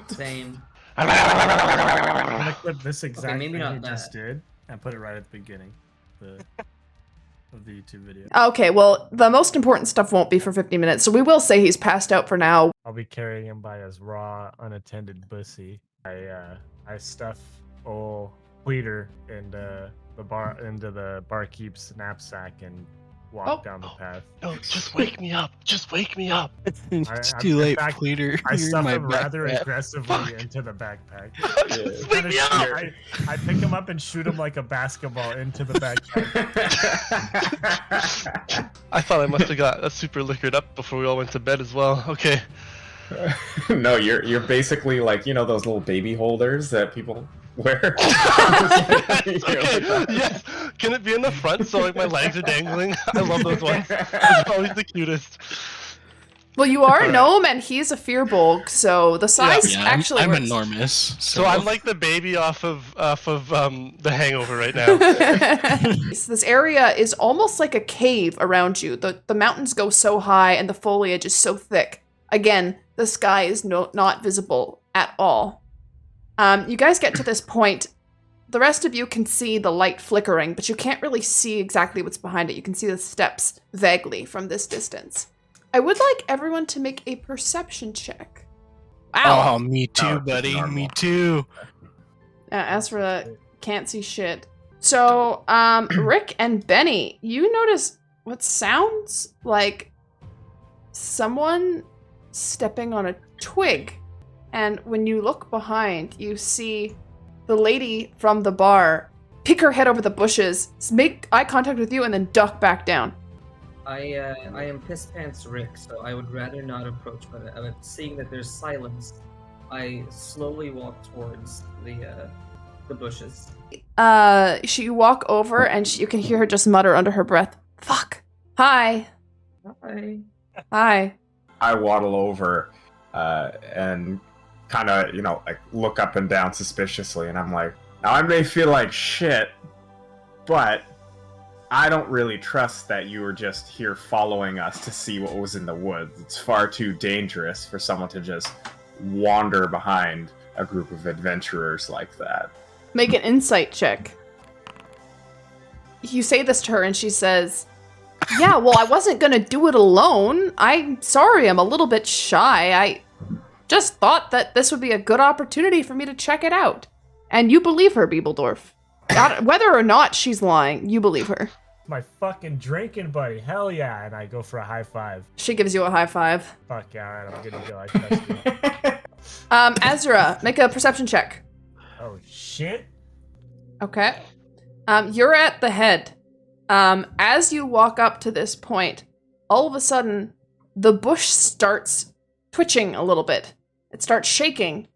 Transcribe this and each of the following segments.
Same. I'm gonna clip this exact maybe thing not you just that. did and put it right at the beginning of the YouTube video. Okay, well, the most important stuff won't be for 50 minutes, so we will say he's passed out for now. I'll be carrying him by his raw, unattended pussy. I stuff old Pleater into the barkeep's knapsack and walk down the path. No, just wake me up. Just wake me up. It's too late, Pleater. I You're in stuff my him rather backpack. aggressively into the backpack. Just wake me up. I pick him up and shoot him like a basketball into the backpack. I thought I must have got super liquored up before we all went to bed as well. Okay. No, you're basically like, you know, those little baby holders that people wear. Okay. Yes. Can it be in the front so like my legs are dangling? I love those ones. It's always the cutest. Well, you are a gnome and he's a fearbolg, so the size Yeah, actually I'm works. enormous. So I'm like the baby off of The Hangover right now. This area is almost like a cave around you. The mountains go so high and the foliage is so thick. Again, the sky is not visible at all. You guys get to this point. The rest of you can see the light flickering, but you can't really see exactly what's behind it. You can see the steps vaguely from this distance. I would like everyone to make a perception check. Wow. Oh, me too, Oh, buddy. normal. Me too. Azereth can't see shit. So, Rick and Benny, you notice what sounds like someone stepping on a twig. And when you look behind, you see the lady from the bar peek her head over the bushes, make eye contact with you, and then duck back down. I am piss pants Rick, so I would rather not approach. But seeing that there's silence, I slowly walk towards the bushes. You walk over, and you can hear her just mutter under her breath, "Fuck. Hi. Hi. Hi." I waddle over and kind of, you know, like look up and down suspiciously, and I'm like, now I may feel like shit, but I don't really trust that you were just here following us to see what was in the woods. It's far too dangerous for someone to just wander behind a group of adventurers like that. Make an insight check. You say this to her, and she says, "Yeah, well, I wasn't gonna do it alone. I'm sorry, I'm a little bit shy. I just thought that this would be a good opportunity for me to check it out." And you believe her, Beebledorf. Whether or not she's lying, you believe her. My fucking drinking buddy, hell yeah! And I go for a high five. She gives you a high five. Fuck yeah, alright, I'm good to go. I trust you. Ezra, make a perception check. Oh shit! Okay. You're at the head. As you walk up to this point, all of a sudden, the bush starts twitching a little bit. It starts shaking.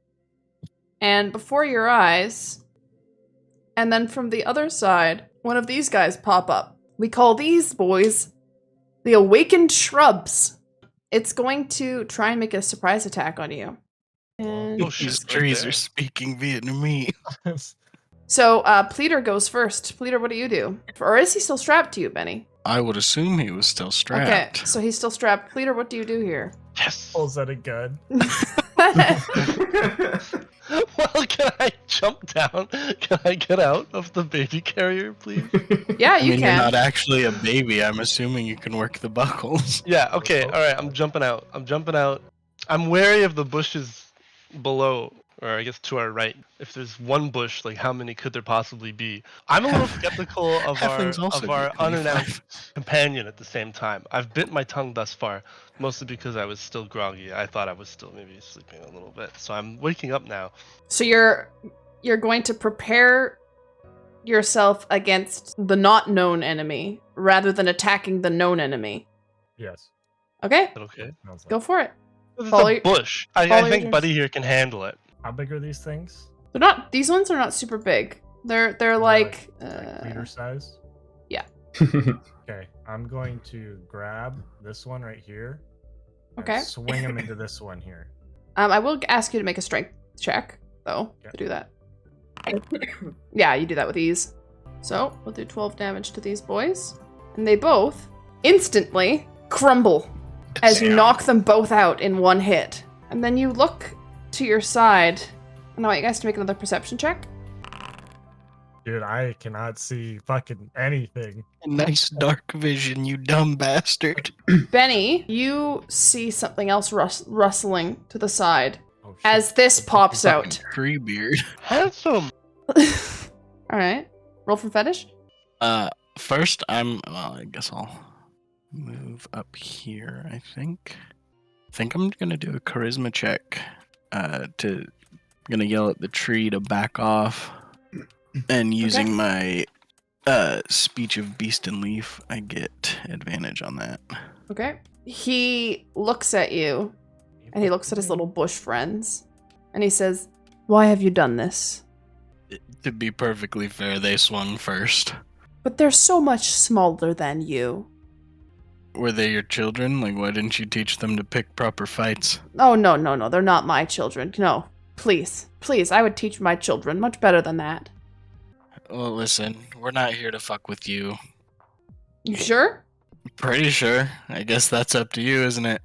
And before your eyes, and then from the other side, one of these guys pop up. We call these boys the Awakened Shrubs. It's going to try and make a surprise attack on you. And Oh, shit, These right trees there. are speaking Vietnamese. so, Pleater goes first. Pleater, what do you do? Or is he still strapped to you, Benny? I would assume he was still strapped. Okay, so he's still strapped. Pleater, what do you do here? Yes. Pulls out a gun. Well, can I jump down? Can I get out of the baby carrier, please? Yeah, I you mean, you're can. not actually a baby. I'm assuming you can work the buckles. Yeah, okay, alright, I'm jumping out. I'm wary of the bushes below, or I guess to our right. If there's one bush, like how many could there possibly be? I'm a little skeptical of Halflings also our get 25. unannounced companion at the same time. I've bit my tongue thus far, mostly because I was still groggy. I thought I was still maybe sleeping a little bit. So I'm waking up now. So you're going to prepare yourself against the not known enemy rather than attacking the known enemy. Yes. Okay, Is that okay? Sounds like go for it. It's Follow a your- bush. follow I your think dreams. Buddy here can handle it. How big are these things? They're not. These ones are not super big. They're like. Like meter size? yeah. Okay, I'm going to grab this one right here. and Okay. Swing him into this one here. I will ask you to make a strength check though Okay. to do that. Yeah, you do that with ease. So we'll do 12 damage to these boys, and they both instantly crumble. as you knock them both out in one hit. And then you look to your side. And I want you guys to make another perception check. Dude, I cannot see fucking anything. Nice dark vision, you dumb bastard. Benny, you see something else rustling to the side Oh, shit. as this pops out. Treebeard. Handsome. Alright. Roll for fetish. First I guess I'll move up here, I think. I'm gonna do a charisma check. Gonna yell at the tree to back off. And using my speech of beast and leaf, I get advantage on that. Okay. He looks at you, and he looks at his little bush friends, and he says, "Why have you done this?" To be perfectly fair, they swung first. But they're so much smaller than you. Were they your children? Like, why didn't you teach them to pick proper fights? Oh, no, they're not my children. No, please, I would teach my children much better than that. Well, listen, we're not here to fuck with you. You sure? Pretty sure. I guess that's up to you, isn't it?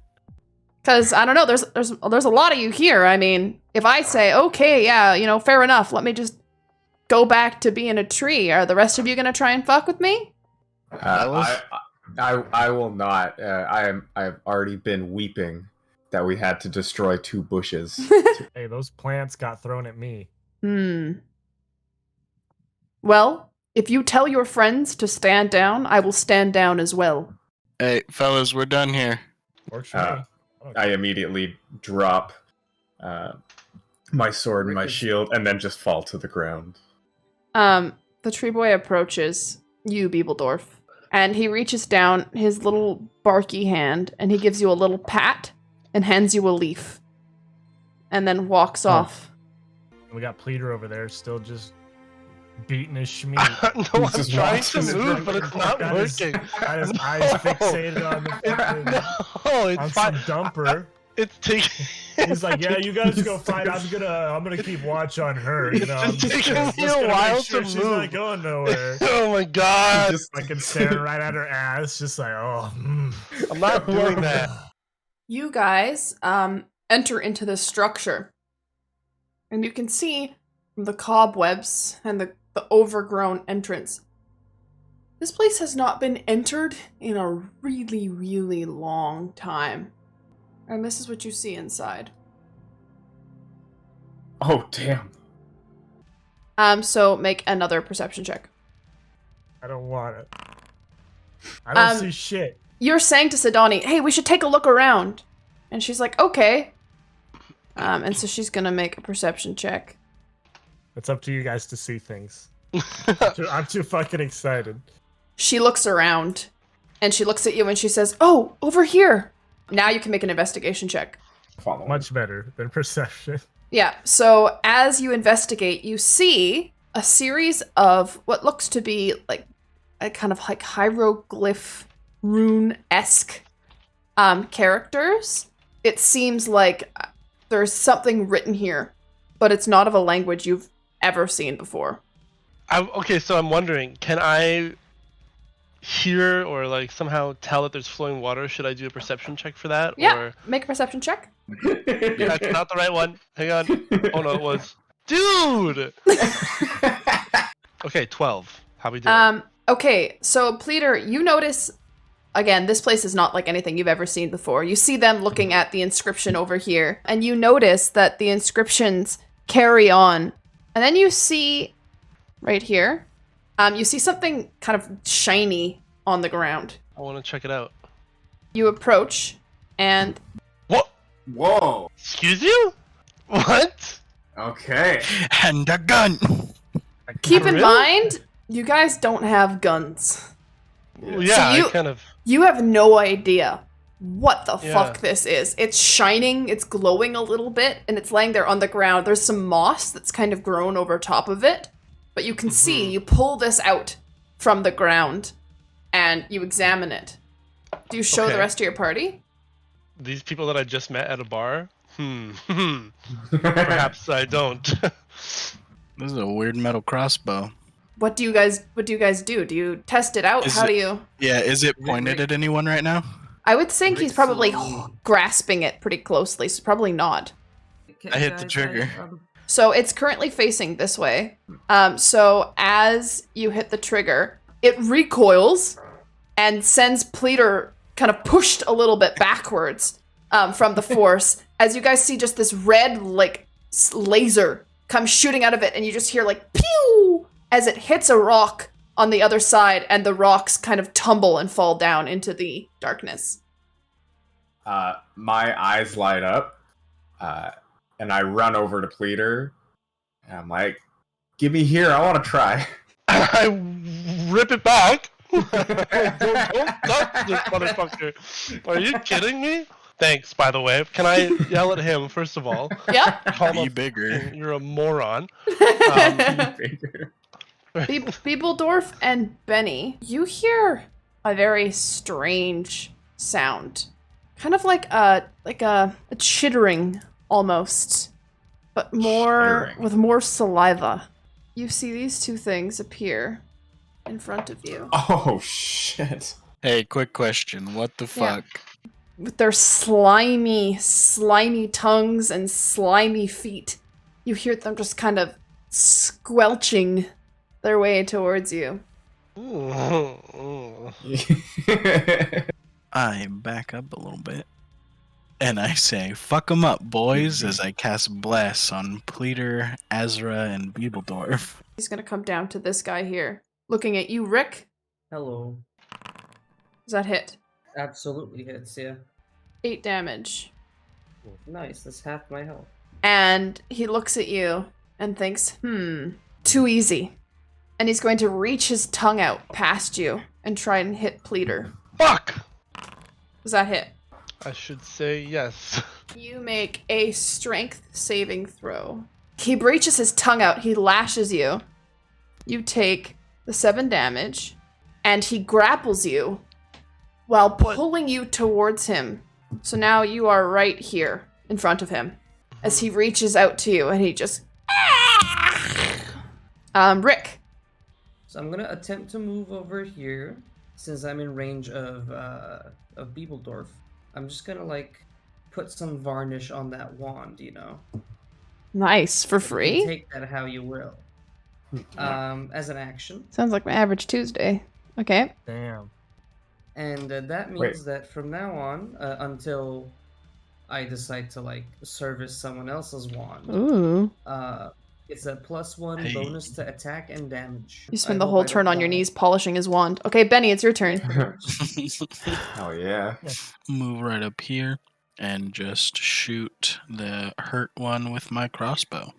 Because, I don't know, there's a lot of you here. I mean, if I say, okay, yeah, fair enough, let me just go back to being a tree, are the rest of you going to try and fuck with me? I will not. I've already been weeping that we had to destroy 2 bushes. Hey, those plants got thrown at me. Well, if you tell your friends to stand down, I will stand down as well. Hey, fellas, we're done here. Works for me. I immediately drop my sword and my shield and then just fall to the ground. The tree boy approaches you, Beebledorf, and he reaches down his little barky hand and he gives you a little pat and hands you a leaf and then walks off. We got Pleader over there still just beating his schmeat. No, I'm trying to move, but it's not working. Got his eyes fixated on the fucking, No, it's on fine. some dumper. It's taking. He's like, yeah, you guys go fight. I'm gonna keep watch on her. You know, I'm It's just taking gonna, me a make while sure to she's move. not going nowhere. Oh my god! Just fucking staring right at her ass, just like, oh. I'm not doing that. You guys enter into this structure, and you can see from the cobwebs and the overgrown entrance, this place has not been entered in a really, really long time. And this is what you see inside. Oh, damn. So make another perception check. I don't want it. I don't see shit. You're saying to Sidani, hey, we should take a look around. And she's like, okay. And so she's gonna make a perception check. It's up to you guys to see things. I'm too fucking excited. She looks around, and she looks at you, and she says, oh, over here. Now you can make an investigation check. Following. Much better than perception. Yeah, so as you investigate, you see a series of what looks to be like a kind of like hieroglyph rune-esque characters. It seems like there's something written here, but it's not of a language you've ever seen before. Okay, so I'm wondering, can I hear or like somehow tell that there's flowing water? Should I do a perception check for that? Yeah, Or make a perception check. that's not the right one. Hang on. Oh no, it was. Dude. Okay, 12. How we doing? Okay, so Pleader, you notice again, this place is not like anything you've ever seen before. You see them looking at the inscription over here, and you notice that the inscriptions carry on. And then you see right here, you see something kind of shiny on the ground. I want to check it out. You approach, and What? Whoa. Excuse you? What? Okay. And a gun! keep in Really? mind, you guys don't have guns. Well, yeah, you- I kind of. You have no idea what the Yeah. fuck this is. It's shining, it's glowing a little bit, and it's laying there on the ground. There's some moss that's kind of grown over top of it. But you can see, you pull this out from the ground, and you examine it. Do you show the Okay. rest of your party? These people that I just met at a bar? Perhaps I don't. This is a weird metal crossbow. What do you guys do? Do you test it out? Is How it- do you... Yeah, is it pointed at anyone right now? I would think he's Rick probably slowly- grasping it pretty closely, so probably not. I hit the trigger. So it's currently facing this way. So as you hit the trigger, it recoils and sends Pleader kind of pushed a little bit backwards from the force. As you guys see just this red, like, laser come shooting out of it, and you just hear, like, pew! As it hits a rock on the other side, and the rocks kind of tumble and fall down into the darkness. My eyes light up, and I run over to Pleader, and I'm like, "Give me here, I want to try." I rip it back. don't touch this motherfucker. Are you kidding me? Thanks, by the way. Can I yell at him, first of all? Yep. Call him Be a bigger. fucking- You're a moron. Beebledorf and Benny, you hear a very strange sound. Kind of like a chittering almost, but more Chittering. with more saliva. You see these two things appear in front of you Oh shit! Hey, quick question. What the Yeah. fuck? with their slimy tongues and slimy feet. You hear them just kind of squelching their way towards you. I back up a little bit. And I say, fuck 'em up, boys, as I cast Bless on Pleader, Azra, and Beebledorf. He's gonna come down to this guy here. Looking at you, Rick. Hello. Does that hit? Absolutely hits, yeah. 8 damage. Nice, that's half my health. And he looks at you and thinks, too easy. And he's going to reach his tongue out past you and try and hit Pleader. Fuck! Does that hit? I should say yes. You make a strength saving throw. He breaches his tongue out. He lashes you. You take the 7 damage. And he grapples you while pulling you towards him. So now you are right here in front of him as he reaches out to you and he just... Rick. So I'm gonna attempt to move over here, since I'm in range of Beebledorf. I'm just gonna, like, put some varnish on that wand, you know? Nice. For You can free? take that how you will. As an action. Sounds like my average Tuesday. Okay. Damn. And that means Wait. that from now on, until I decide to, like, service someone else's wand, Ooh. it's a +1 Hey. bonus to attack and damage. You spend I the hope whole I turn don't on your die. knees polishing his wand. Okay, Benny, it's your turn. Oh yeah. Move right up here and just shoot the hurt one with my crossbow.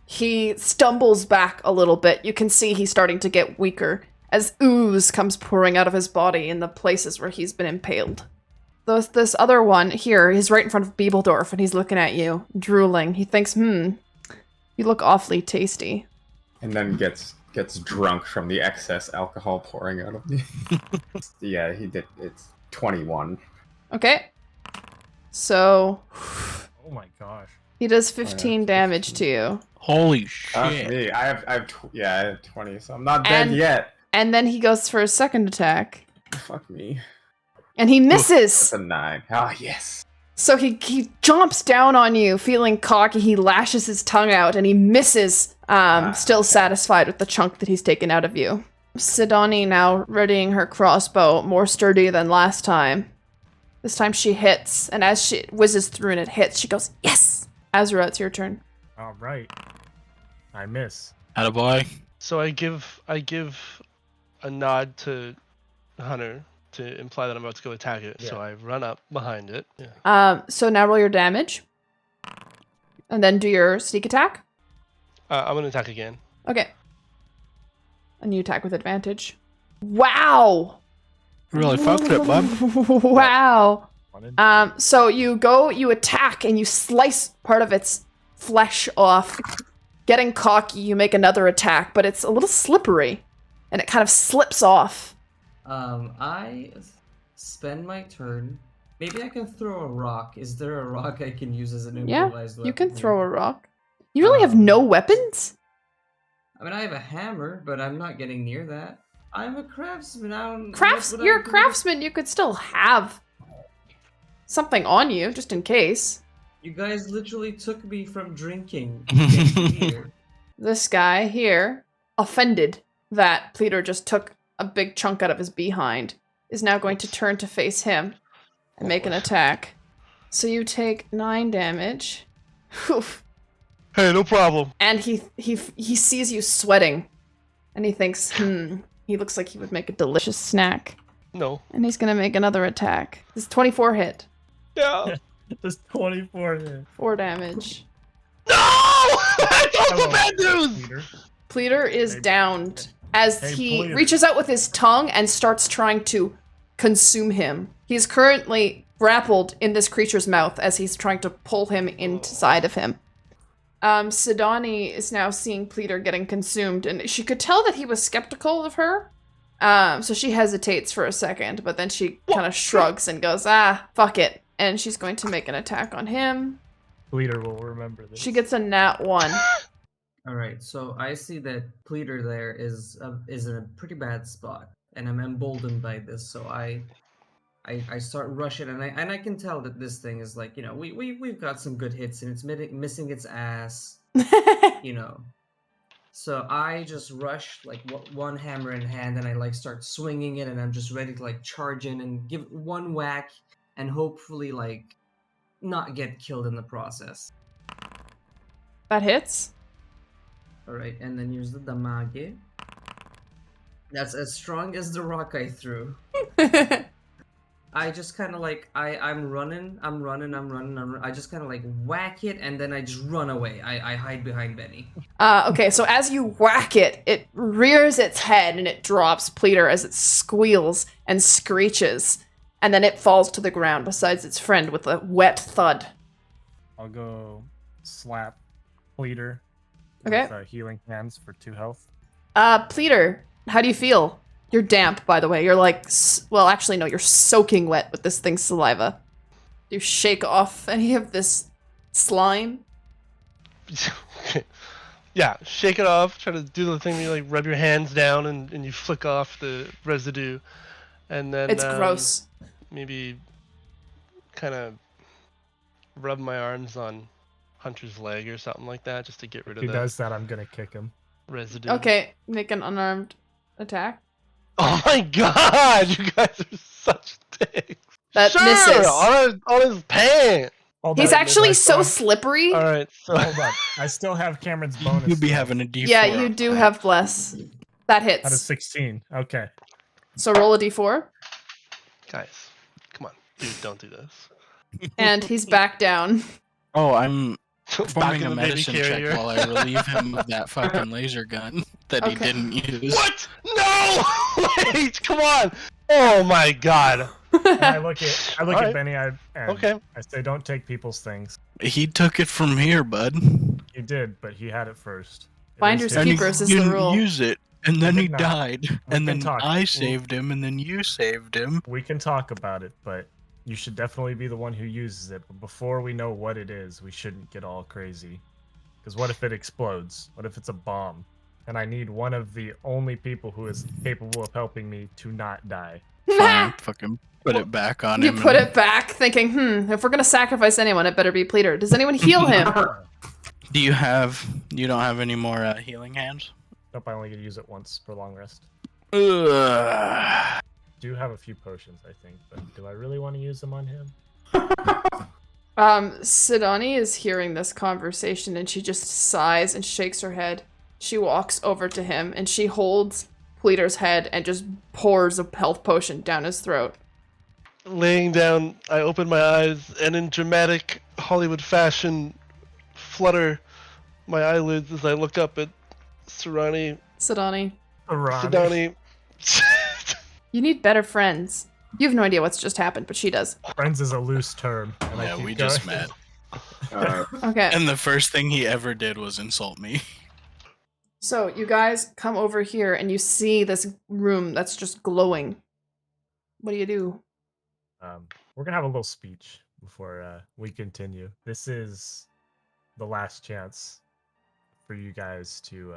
He stumbles back a little bit. You can see he's starting to get weaker as ooze comes pouring out of his body in the places where he's been impaled. This other one here, he's right in front of Beebledorf and he's looking at you, drooling. He thinks, you look awfully tasty. And then gets drunk from the excess alcohol pouring out of me. Yeah, he did. It's 21. Okay. So, Oh my gosh. he does 15 damage to you. Holy That's shit. me. I have 20, so I'm not dead And- yet. And then he goes for a second attack. Fuck me. And he That's misses! a 9. Ah, yes. So he jumps down on you, feeling cocky. He lashes his tongue out and he misses, still satisfied with the chunk that he's taken out of you. Sidoni now readying her crossbow, more sturdy than last time. This time she hits, and as she whizzes through and it hits, she goes, yes! Azereth, it's your turn. All right. I miss. Attaboy. So I give a nod to Hunter to imply that I'm about to go attack it. So Yeah. I run up behind it. Yeah. So now roll your damage. And then do your sneak attack. I'm gonna attack again. Okay. And you attack with advantage. Wow! Really fucked it, bud. Wow. Wanted- So you attack, and you slice part of its flesh off. Getting cocky, you make another attack, but it's a little slippery, and it kind of slips off. I spend my turn. Maybe I can throw a rock. Is there a rock I can use as an Yeah, improvised weapon? you can here? throw a rock. You really have no weapons? I mean, I have a hammer, but I'm not getting near that. I'm a craftsman. I don't. You're a craftsman, you could still have something on you, just in case. You guys literally took me from drinking to here. This guy here, offended that Pleader just took a big chunk out of his behind, is now going to turn to face him and make an attack. So you take 9 damage. Oof. Hey, no problem. And he sees you sweating, and he thinks, he looks like he would make a delicious snack. No. And he's gonna make another attack. This 24 hit. Yeah. This 24 hit. 4 damage. No! That's also bad news! Peter. Pleader is downed as Hey, he Pleader. reaches out with his tongue and starts trying to consume him. He's currently grappled in this creature's mouth as he's trying to pull him inside of him. Sidani is now seeing Pleader getting consumed, and she could tell that he was skeptical of her. So she hesitates for a second, but then she kind of shrugs and goes, fuck it. And she's going to make an attack on him. Leader will remember this. She gets a nat 1. All right, so I see that Pleader there is in a pretty bad spot, and I'm emboldened by this. So I start rushing, and I can tell that this thing is like, we've got some good hits, and it's missing its ass, So I just rush like one hammer in hand, and I like start swinging it, and I'm just ready to like charge in and give one whack, and hopefully like not get killed in the process. That hits. All right, and then use the damage. That's as strong as the rock I threw. I just kind of like, I'm running. I just kind of like whack it, and then I just run away. I hide behind Benny. Okay, so as you whack it, it rears its head and it drops Pleader as it squeals and screeches, and then it falls to the ground beside its friend with a wet thud. I'll go slap Pleader Okay. with healing hands for 2 health. Pleader, how do you feel? You're damp, by the way. You're like, well, actually, no, you're soaking wet with this thing's saliva. Do you shake off any of this slime? Yeah, shake it off. Try to do the thing where you like rub your hands down and you flick off the residue. And then It's gross. Maybe kind of rub my arms on Hunter's leg or something like that, just to get rid If of he the does that, I'm gonna kick him. residue. Okay, make an unarmed attack. Oh my god, you guys are such dicks. That sure, misses. On his pants. Hold He's on, actually I so still slippery. All right, so Hold on. I still have Cameron's bonus. You'd be though. having a D4. Yeah, you do have bless. That Out of hits. 16. Okay. So roll a d4, guys, come on, dude, don't do this. and he's back down. Oh, I'm Back performing in a the baby medicine carrier. check while I relieve him of that fucking laser gun that he Okay. didn't use. What? No! Wait, come on! Oh my god. And I look at Alright. at Benny. And Okay. I say, don't take people's things. He took it from here, bud. He did, but he had it first. It Finders is And his. keepers he is the didn't rule. use it, and then I he did not. died, and can then talk. I saved him, and then you saved him. We can talk about it, but you should definitely be the one who uses it. But before we know what it is, we shouldn't get all crazy. Because what if it explodes? What if it's a bomb? And I need one of the only people who is capable of helping me to not die. Fine, fucking put it back on You him. put and- it back, thinking, if we're gonna sacrifice anyone, it better be Pleader. Does anyone heal him? Do you have? You don't have any more healing hands? Nope, I only get to use it once for long rest. Ugh. Do have a few potions, I think, but do I really want to use them on him? Sidani is hearing this conversation and she just sighs and shakes her head. She walks over to him and she holds Pleader's head and just pours a health potion down his throat. Laying down, I open my eyes and in dramatic Hollywood fashion flutter my eyelids as I look up at Sidani, Sidani. you need better friends. You have no idea what's just happened, but she does. Friends is a loose term. And I Yeah, keep we going. just met. Okay. And the first thing he ever did was insult me. So you guys come over here and you see this room that's just glowing. What do you do? We're gonna have a little speech before we continue. This is the last chance for you guys to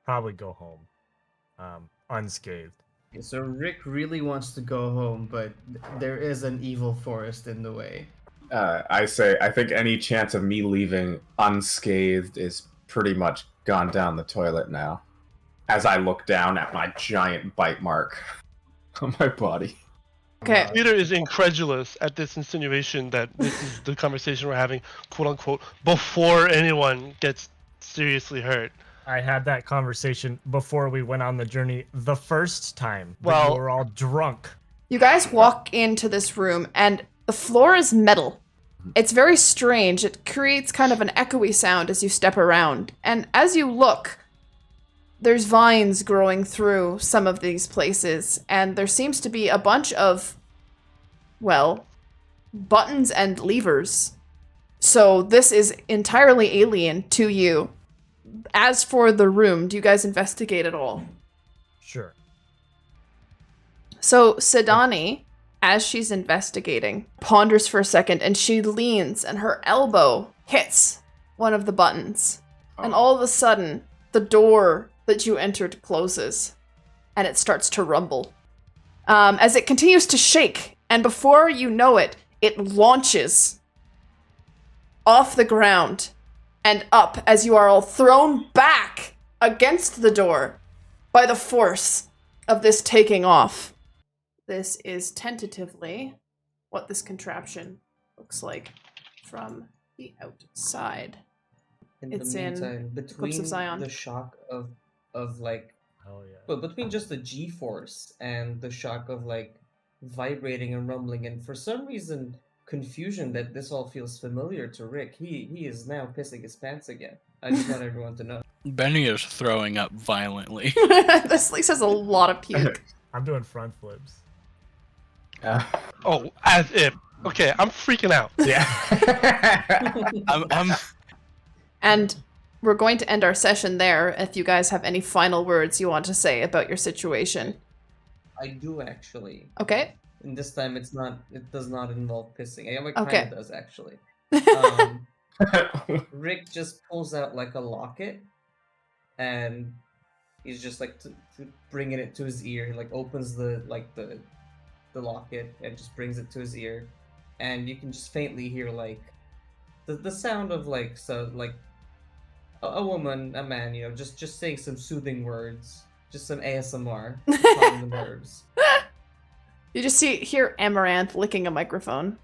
probably go home unscathed. Okay, so Rick really wants to go home, but there is an evil forest in the way. I think any chance of me leaving unscathed is pretty much gone down the toilet now. As I look down at my giant bite mark on my body. Okay. Peter is incredulous at this insinuation that this is the conversation we're having, quote unquote, before anyone gets seriously hurt. I had that conversation before we went on the journey the first time. But Well- you were all drunk. You guys walk into this room, and the floor is metal. It's very strange. It creates kind of an echoey sound as you step around. And as you look, there's vines growing through some of these places, and there seems to be a bunch of, well, buttons and levers. So this is entirely alien to you. As for the room, do you guys investigate at all? Sure. So Sedani, as she's investigating, ponders for a second, and she leans, and her elbow hits one of the buttons. And all of a sudden, the door that you entered closes, and it starts to rumble. As it continues to shake, and before you know it, it launches off the ground and up as you are all thrown back against the door by the force of this taking off. This is tentatively what this contraption looks like from the outside. It's in Eclipse between of Zion. the shock of like, Hell yeah. but between just the G-force and the shock of like vibrating and rumbling, and for some reason confusion that this all feels familiar to Rick, he is now pissing his pants again. I just want everyone to know. Benny is throwing up violently. This place has a lot of puke. I'm doing front flips. Oh, as if. Okay, I'm freaking out. Yeah. I'm And we're going to end our session there if you guys have any final words you want to say about your situation. I do actually. Okay? And this time it does not involve pissing. It Okay. kind of does actually. Rick just pulls out like a locket, and he's just like to bringing it to his ear. He like opens the locket and just brings it to his ear, and you can just faintly hear like the sound of like a woman, a man, just saying some soothing words, just some ASMR, to calm the nerves. You just hear Amaranth licking a microphone.